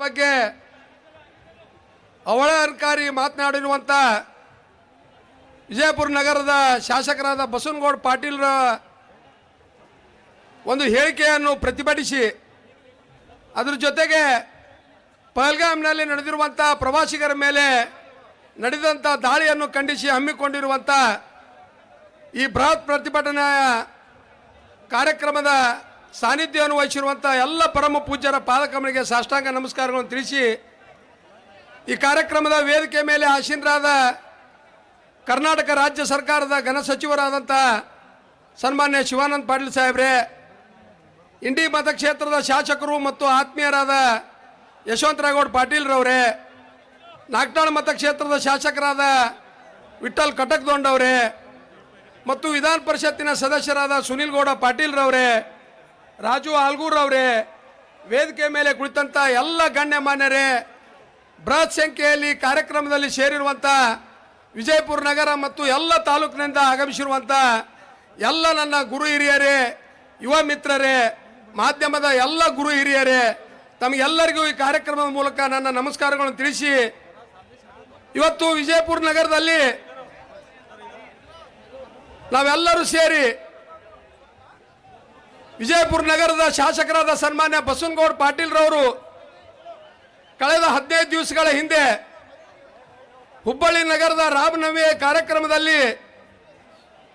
ಬಗ್ಗೆ ಅವಹೇಳನಕಾರಿ ಮಾತನಾಡಿರುವಂಥ ವಿಜಯಪುರ ನಗರದ ಶಾಸಕರಾದ ಬಸವನಗೌಡ ಪಾಟೀಲ್ರ ಒಂದು ಹೇಳಿಕೆಯನ್ನು ಪ್ರತಿಭಟಿಸಿ ಅದರ ಜೊತೆಗೆ ಪಹಲ್ಗಾಮ್ನಲ್ಲಿ ನಡೆದಿರುವಂಥ ಪ್ರವಾಸಿಗರ ಮೇಲೆ ನಡೆದಂಥ ದಾಳಿಯನ್ನು ಖಂಡಿಸಿ ಹಮ್ಮಿಕೊಂಡಿರುವಂಥ ಈ ಬೃಹತ್ ಪ್ರತಿಭಟನಾ ಕಾರ್ಯಕ್ರಮದ ಸಾನ್ನಿಧ್ಯವನ್ನು ವಹಿಸಿರುವಂಥ ಎಲ್ಲ ಪರಮ ಪೂಜ್ಯರ ಪಾದಕಮಲಿಗೆ ಸಾಷ್ಟಾಂಗ ನಮಸ್ಕಾರಗಳನ್ನು ತಿಳಿಸಿ ಈ ಕಾರ್ಯಕ್ರಮದ ವೇದಿಕೆ ಮೇಲೆ ಆಸೀನರಾದ ಕರ್ನಾಟಕ ರಾಜ್ಯ ಸರ್ಕಾರದ ಘನ ಸಚಿವರಾದಂಥ ಸನ್ಮಾನ್ಯ ಶಿವಾನಂದ ಪಾಟೀಲ್ ಸಾಹೇಬ್ರೆ, ಇಂಡಿ ಮತಕ್ಷೇತ್ರದ ಶಾಸಕರು ಮತ್ತು ಆತ್ಮೀಯರಾದ ಯಶವಂತರಾಗೌಡ ಪಾಟೀಲ್ರವರೇ, ನಾಗ್ನಾಳ್ ಮತಕ್ಷೇತ್ರದ ಶಾಸಕರಾದ ವಿಠಲ್ ಕಟಕ್ದೊಂಡವರೇ ಮತ್ತು ವಿಧಾನ ಪರಿಷತ್ತಿನ ಸದಸ್ಯರಾದ ಸುನಿಲ್ ಗೌಡ ಪಾಟೀಲ್ರವರೇ, ರಾಜು ಆಲ್ಗೂರ್ರವರೇ, ವೇದಿಕೆ ಮೇಲೆ ಕುಳಿತಂಥ ಎಲ್ಲ ಗಣ್ಯಮಾನ್ಯರೇ, ಬೃಹತ್ ಸಂಖ್ಯೆಯಲ್ಲಿ ಕಾರ್ಯಕ್ರಮದಲ್ಲಿ ಸೇರಿರುವಂಥ ವಿಜಯಪುರ ನಗರ ಮತ್ತು ಎಲ್ಲ ತಾಲೂಕಿನಿಂದ ಆಗಮಿಸಿರುವಂಥ ಎಲ್ಲ ನನ್ನ ಗುರು ಹಿರಿಯರೇ, ಯುವ ಮಿತ್ರರೇ, ಮಾಧ್ಯಮದ ಎಲ್ಲ ಗುರು ಹಿರಿಯರೇ, ತಮಗೆಲ್ಲರಿಗೂ ಈ ಕಾರ್ಯಕ್ರಮದ ಮೂಲಕ ನನ್ನ ನಮಸ್ಕಾರಗಳನ್ನು ತಿಳಿಸಿ, ಇವತ್ತು ವಿಜಯಪುರ ನಗರದಲ್ಲಿ ನಾವೆಲ್ಲರೂ ಸೇರಿ ವಿಜಯಪುರ ನಗರದ ಶಾಸಕರಾದ ಸನ್ಮಾನ್ಯ ಬಸವನಗೌಡ ಪಾಟೀಲ್ರವರು ಕಳೆದ 15 ದಿವಸಗಳ ಹಿಂದೆ ಹುಬ್ಬಳ್ಳಿ ನಗರದ ರಾಮನವಮಿ ಕಾರ್ಯಕ್ರಮದಲ್ಲಿ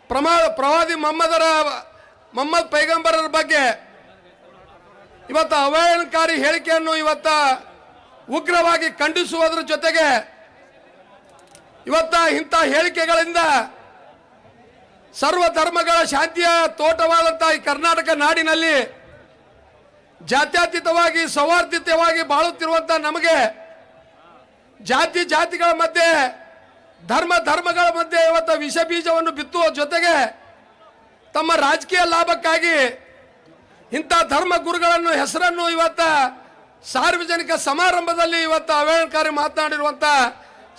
ಪ್ರವಾದಿ ಮೊಹಮ್ಮದ್ ಪೈಗಂಬರರ ಬಗ್ಗೆ ಇವತ್ತು ಅವಹೇಳನಕಾರಿ ಹೇಳಿಕೆಯನ್ನು ಇವತ್ತು ಉಗ್ರವಾಗಿ ಖಂಡಿಸುವುದರ ಜೊತೆಗೆ ಇವತ್ತು ಇಂಥ ಹೇಳಿಕೆಗಳಿಂದ ಸರ್ವ ಧರ್ಮಗಳ ಶಾಂತಿಯ ತೋಟವಾದಂಥ ಈ ಕರ್ನಾಟಕ ನಾಡಿನಲ್ಲಿ ಜಾತ್ಯತೀತವಾಗಿ ಸೌಹಾರ್ದತೆಯಾಗಿ ಬಾಳುತ್ತಿರುವಂಥ ನಮಗೆ ಜಾತಿಗಳ ಮಧ್ಯೆ ಧರ್ಮಗಳ ಮಧ್ಯೆ ಇವತ್ತು ವಿಷ ಬೀಜವನ್ನು ಬಿತ್ತುವ ಜೊತೆಗೆ ತಮ್ಮ ರಾಜಕೀಯ ಲಾಭಕ್ಕಾಗಿ ಇಂಥ ಧರ್ಮ ಗುರುಗಳನ್ನು ಹೆಸರನ್ನು ಇವತ್ತು ಸಾರ್ವಜನಿಕ ಸಮಾರಂಭದಲ್ಲಿ ಇವತ್ತು ಅವಹೇಳನಕಾರಿ ಮಾತನಾಡಿರುವಂಥ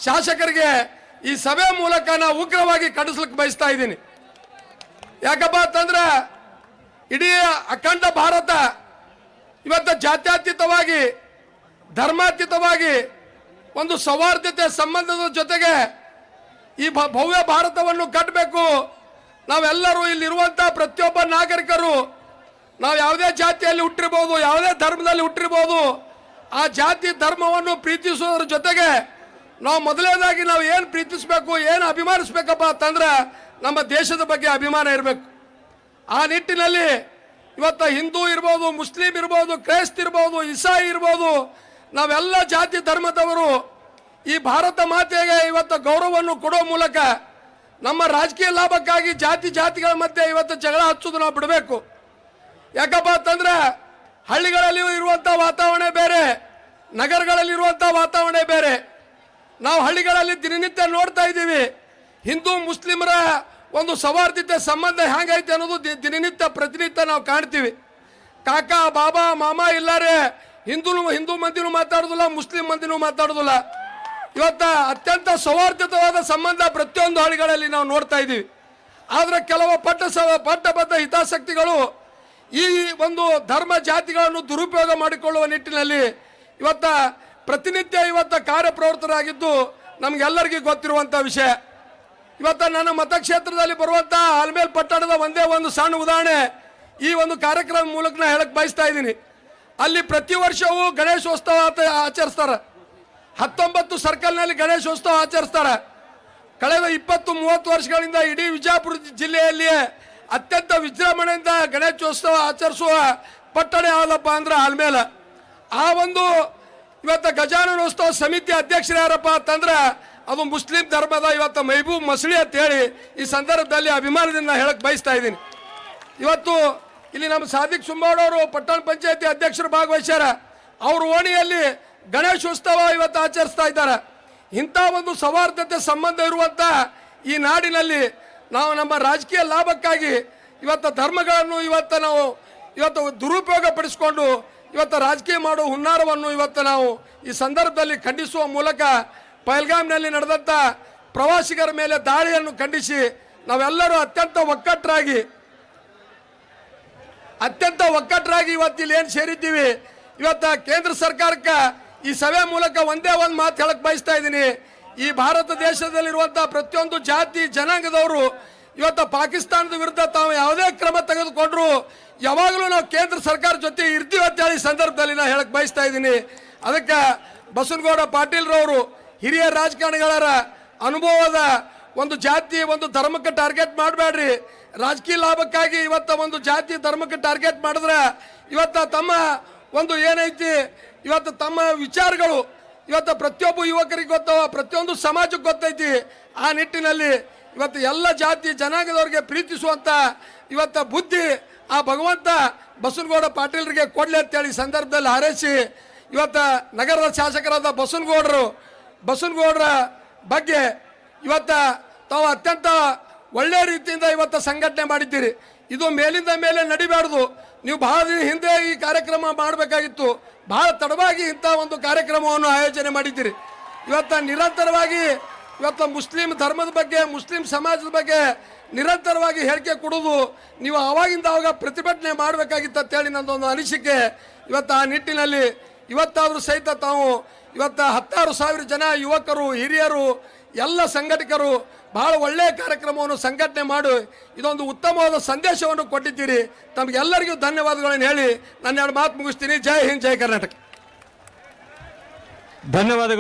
ಶಾಸಕರಿಗೆ ಈ ಸಭೆ ಮೂಲಕ ನಾವು ಉಗ್ರವಾಗಿ ಖಂಡಿಸ್ಲಿಕ್ಕೆ ಬಯಸ್ತಾ ಇದ್ದೀನಿ. ಯಾಕಪ್ಪ ಅಂತಂದ್ರೆ ಇಡೀ ಅಖಂಡ ಭಾರತ ಇವತ್ತು ಜಾತ್ಯತೀತವಾಗಿ ಧರ್ಮಾತೀತವಾಗಿ ಒಂದು ಸೌಹಾರ್ದತೆ ಸಂಬಂಧದ ಜೊತೆಗೆ ಈ ಭವ್ಯ ಭಾರತವನ್ನು ಕಟ್ಟಬೇಕು. ನಾವೆಲ್ಲರೂ ಇಲ್ಲಿರುವಂಥ ಪ್ರತಿಯೊಬ್ಬ ನಾಗರಿಕರು ನಾವು ಯಾವುದೇ ಜಾತಿಯಲ್ಲಿ ಹುಟ್ಟಿರ್ಬೋದು, ಯಾವುದೇ ಧರ್ಮದಲ್ಲಿ ಹುಟ್ಟಿರ್ಬೋದು, ಆ ಜಾತಿ ಧರ್ಮವನ್ನು ಪ್ರೀತಿಸೋದ್ರ ಜೊತೆಗೆ ನಾವು ಮೊದಲನೇದಾಗಿ ನಾವು ಏನು ಪ್ರೀತಿಸಬೇಕು, ಏನು ಅಭಿಮಾನಿಸ್ಬೇಕಪ್ಪ ಅಂತಂದ್ರೆ ನಮ್ಮ ದೇಶದ ಬಗ್ಗೆ ಅಭಿಮಾನ ಇರಬೇಕು. ಆ ನಿಟ್ಟಿನಲ್ಲಿ ಇವತ್ತು ಹಿಂದೂ ಇರ್ಬೋದು, ಮುಸ್ಲಿಂ ಇರ್ಬೋದು, ಕ್ರೈಸ್ತ ಇರ್ಬೋದು, ಇಸಾಯಿ ಇರ್ಬೋದು, ನಾವೆಲ್ಲ ಜಾತಿ ಧರ್ಮದವರು ಈ ಭಾರತ ಮಾತೆಗೆ ಇವತ್ತು ಗೌರವವನ್ನು ಕೊಡೋ ಮೂಲಕ ನಮ್ಮ ರಾಜಕೀಯ ಲಾಭಕ್ಕಾಗಿ ಜಾತಿಗಳ ಮಧ್ಯೆ ಇವತ್ತು ಜಗಳ ಹಚ್ಚೋದು ನಾವು ಬಿಡಬೇಕು. ಯಾಕಪ್ಪ ಅಂತಂದ್ರೆ ಹಳ್ಳಿಗಳಲ್ಲಿ ಇರುವಂಥ ವಾತಾವರಣ ಬೇರೆ, ನಗರಗಳಲ್ಲಿರುವಂಥ ವಾತಾವರಣ ಬೇರೆ. ನಾವು ಹಳ್ಳಿಗಳಲ್ಲಿ ದಿನನಿತ್ಯ ನೋಡ್ತಾ ಇದ್ದೀವಿ ಹಿಂದೂ ಮುಸ್ಲಿಮರ ಒಂದು ಸೌಹಾರ್ದತೆ ಸಂಬಂಧ ಹೆಂಗೈತೆ ಅನ್ನೋದು ದಿನನಿತ್ಯ ಪ್ರತಿನಿತ್ಯ ನಾವು ಕಾಣ್ತೀವಿ. ಕಾಕ ಬಾಬಾ ಮಾಮ ಇಲ್ಲಾರೆ ಹಿಂದೂ ಮಂದಿನೂ ಮಾತಾಡೋದಿಲ್ಲ, ಮುಸ್ಲಿಂ ಮಂದಿನೂ ಮಾತಾಡೋದಿಲ್ಲ. ಇವತ್ತು ಅತ್ಯಂತ ಸೌಹಾರ್ದತವಾದ ಸಂಬಂಧ ಪ್ರತಿಯೊಂದು ಹಳ್ಳಿಗಳಲ್ಲಿ ನಾವು ನೋಡ್ತಾ ಇದ್ದೀವಿ. ಆದರೆ ಕೆಲವು ಪಟ್ಟಬದ್ಧ ಹಿತಾಸಕ್ತಿಗಳು ಈ ಒಂದು ಧರ್ಮ ಜಾತಿಗಳನ್ನು ದುರುಪಯೋಗ ಮಾಡಿಕೊಳ್ಳುವ ನಿಟ್ಟಿನಲ್ಲಿ ಇವತ್ತು ಪ್ರತಿನಿತ್ಯ ಕಾರ್ಯಪ್ರವೃತ್ತರಾಗಿದ್ದು ನಮಗೆಲ್ಲರಿಗೂ ಗೊತ್ತಿರುವಂಥ ವಿಷಯ. ಇವತ್ತು ನನ್ನ ಮತಕ್ಷೇತ್ರದಲ್ಲಿ ಬರುವಂಥ ಆಲ್ಮೇಲ್ ಪಟ್ಟಣದ ಒಂದೇ ಒಂದು ಸಣ್ಣ ಉದಾಹರಣೆ ಈ ಒಂದು ಕಾರ್ಯಕ್ರಮ ಮೂಲಕ ನಾನು ಹೇಳಕ್ಕೆ ಬಯಸ್ತಾ ಇದ್ದೀನಿ. ಅಲ್ಲಿ ಪ್ರತಿ ವರ್ಷವೂ ಗಣೇಶೋತ್ಸವ ಆಚರಿಸ್ತಾರೆ. 19 ಸರ್ಕಲ್ನಲ್ಲಿ ಗಣೇಶೋತ್ಸವ ಆಚರಿಸ್ತಾರೆ. ಕಳೆದ 20-30 ವರ್ಷಗಳಿಂದ ಇಡೀ ವಿಜಯಪುರ ಜಿಲ್ಲೆಯಲ್ಲಿ ಅತ್ಯಂತ ವಿಜೃಂಭಣೆಯಿಂದ ಗಣೇಶೋತ್ಸವ ಆಚರಿಸುವ ಪಟ್ಟಣ ಯಾವುದಪ್ಪ ಅಂದ್ರೆ ಆಲ್ಮೇಲ. ಆ ಒಂದು ಇವತ್ತು ಗಜಾನನೋತ್ಸವ ಸಮಿತಿ ಅಧ್ಯಕ್ಷರು ಯಾರಪ್ಪ ಅಂತಂದ್ರೆ ಅದು ಮುಸ್ಲಿಂ ಧರ್ಮದ ಇವತ್ತು ಮೆಹಬೂಬ್ ಮಸಳಿ ಅಂತ ಹೇಳಿ ಈ ಸಂದರ್ಭದಲ್ಲಿ ಅಭಿಮಾನದಿಂದ ಹೇಳಕ್ ಬಯಸ್ತಾ ಇದ್ದೀನಿ. ಇವತ್ತು ಇಲ್ಲಿ ನಮ್ಮ ಸಾದಿಕ್ ಸುಂಬಾಡವರು ಪಟ್ಟಣ ಪಂಚಾಯತಿ ಅಧ್ಯಕ್ಷರು ಭಾಗವಹಿಸ್ಯಾರ. ಅವ್ರ ಓಣಿಯಲ್ಲಿ ಗಣೇಶೋತ್ಸವ ಇವತ್ತು ಆಚರಿಸ್ತಾ ಇದ್ದಾರೆ. ಇಂಥ ಒಂದು ಸೌಹಾರ್ದತೆ ಸಂಬಂಧ ಇರುವಂಥ ಈ ನಾಡಿನಲ್ಲಿ ನಾವು ನಮ್ಮ ರಾಜಕೀಯ ಲಾಭಕ್ಕಾಗಿ ಇವತ್ತು ಧರ್ಮಗಳನ್ನು ಇವತ್ತು ದುರುಪಯೋಗ ಪಡಿಸಿಕೊಂಡು ಇವತ್ತು ರಾಜಕೀಯ ಮಾಡುವ ಹುನ್ನಾರವನ್ನು ಇವತ್ತು ನಾವು ಈ ಸಂದರ್ಭದಲ್ಲಿ ಖಂಡಿಸುವ ಮೂಲಕ ಪಹಲ್ಗಾಮ್ನಲ್ಲಿ ನಡೆದಂಥ ಪ್ರವಾಸಿಗರ ಮೇಲೆ ದಾಳಿಯನ್ನು ಖಂಡಿಸಿ ನಾವೆಲ್ಲರೂ ಅತ್ಯಂತ ಒಕ್ಕಟ್ಟರಾಗಿ ಇವತ್ತು ಇಲ್ಲಿ ಏನು ಸೇರಿದ್ದೀವಿ. ಇವತ್ತು ಕೇಂದ್ರ ಸರ್ಕಾರಕ್ಕೆ ಈ ಸಭೆ ಮೂಲಕ ಒಂದೇ ಒಂದು ಮಾತು ಹೇಳಕ್ ಬಯಸ್ತಾ ಇದ್ದೀನಿ. ಈ ಭಾರತ ದೇಶದಲ್ಲಿರುವಂತಹ ಪ್ರತಿಯೊಂದು ಜಾತಿ ಜನಾಂಗದವರು ಇವತ್ತು ಪಾಕಿಸ್ತಾನದ ವಿರುದ್ಧ ತಾವು ಯಾವುದೇ ಕ್ರಮ ತೆಗೆದುಕೊಂಡ್ರು ಯಾವಾಗಲೂ ನಾವು ಕೇಂದ್ರ ಸರ್ಕಾರ ಜೊತೆ ಇರ್ತೀವಿ ಅಂತ ಹೇಳಿ ಸಂದರ್ಭದಲ್ಲಿ ನಾನು ಹೇಳಕ್ ಬಯಸ್ತಾ ಇದ್ದೀನಿ. ಅದಕ್ಕೆ ಬಸನಗೌಡ ಪಾಟೀಲ್ರವರು ಹಿರಿಯ ರಾಜಕಾರಣಿಗಳ ಅನುಭವದ ಒಂದು ಜಾತಿ ಒಂದು ಧರ್ಮಕ್ಕೆ ಟಾರ್ಗೆಟ್ ಮಾಡಬೇಡ್ರಿ. ರಾಜಕೀಯ ಲಾಭಕ್ಕಾಗಿ ಇವತ್ತ ಒಂದು ಜಾತಿ ಧರ್ಮಕ್ಕೆ ಟಾರ್ಗೆಟ್ ಮಾಡಿದ್ರೆ ಇವತ್ತ ತಮ್ಮ ಒಂದು ಏನೈತಿ ಇವತ್ತು ತಮ್ಮ ವಿಚಾರಗಳು ಇವತ್ತು ಪ್ರತಿಯೊಬ್ಬ ಯುವಕರಿಗೆ ಗೊತ್ತವ, ಪ್ರತಿಯೊಂದು ಸಮಾಜಕ್ಕೆ ಗೊತ್ತೈತಿ. ಆ ನಿಟ್ಟಿನಲ್ಲಿ ಇವತ್ತು ಎಲ್ಲ ಜಾತಿ ಜನಾಂಗದವ್ರಿಗೆ ಪ್ರೀತಿಸುವಂತ ಇವತ್ತ ಬುದ್ಧಿ ಆ ಭಗವಂತ ಬಸನಗೌಡ ಪಾಟೀಲ್ರಿಗೆ ಕೊಡ್ಲಿ ಅಂತೇಳಿ ಸಂದರ್ಭದಲ್ಲಿ ಹಾರೈಸಿ ಇವತ್ತ ನಗರದ ಶಾಸಕರಾದ ಬಸನಗೌಡರ ಬಗ್ಗೆ ಇವತ್ತ ತಾವು ಅತ್ಯಂತ ಒಳ್ಳೆಯ ರೀತಿಯಿಂದ ಇವತ್ತು ಸಂಘಟನೆ ಮಾಡಿದ್ದೀರಿ. ಇದು ಮೇಲಿಂದ ಮೇಲೆ ನಡಿಬಾರ್ದು. ನೀವು ಬಹಳ ದಿನ ಹಿಂದೆ ಈ ಕಾರ್ಯಕ್ರಮ ಮಾಡಬೇಕಾಗಿತ್ತು, ಬಹಳ ತಡವಾಗಿ ಇಂಥ ಒಂದು ಕಾರ್ಯಕ್ರಮವನ್ನು ಆಯೋಜನೆ ಮಾಡಿದ್ದೀರಿ. ಇವತ್ತು ನಿರಂತರವಾಗಿ ಇವತ್ತು ಮುಸ್ಲಿಂ ಧರ್ಮದ ಬಗ್ಗೆ ಮುಸ್ಲಿಂ ಸಮಾಜದ ಬಗ್ಗೆ ನಿರಂತರವಾಗಿ ಹೇಳಿಕೆ ಕೊಡೋದು ನೀವು ಆವಾಗಿಂದ ಆವಾಗ ಪ್ರತಿಭಟನೆ ಮಾಡಬೇಕಾಗಿತ್ತು ಅಂತೇಳಿ ನನ್ನದೊಂದು ಅನಿಸಿಕೆ. ಇವತ್ತು ಆ ನಿಟ್ಟಿನಲ್ಲಿ ಇವತ್ತಾದರೂ ಸಹಿತ ತಾವು ಇವತ್ತು 16,000 ಜನ ಯುವಕರು ಹಿರಿಯರು ಎಲ್ಲ ಸಂಘಟಕರು ಬಹಳ ಒಳ್ಳೆಯ ಕಾರ್ಯಕ್ರಮವನ್ನು ಸಂಘಟನೆ ಮಾಡಿ ಇದೊಂದು ಉತ್ತಮವಾದ ಸಂದೇಶವನ್ನು ಕೊಟ್ಟಿದ್ದೀರಿ. ತಮಗೆಲ್ಲರಿಗೂ ಧನ್ಯವಾದಗಳನ್ನು ಹೇಳಿ ನನ್ನ ಎರಡು ಮಾತು ಮುಗಿಸ್ತೀನಿ. ಜೈ ಹಿಂದ್, ಜೈ ಕರ್ನಾಟಕ. ಧನ್ಯವಾದಗಳು.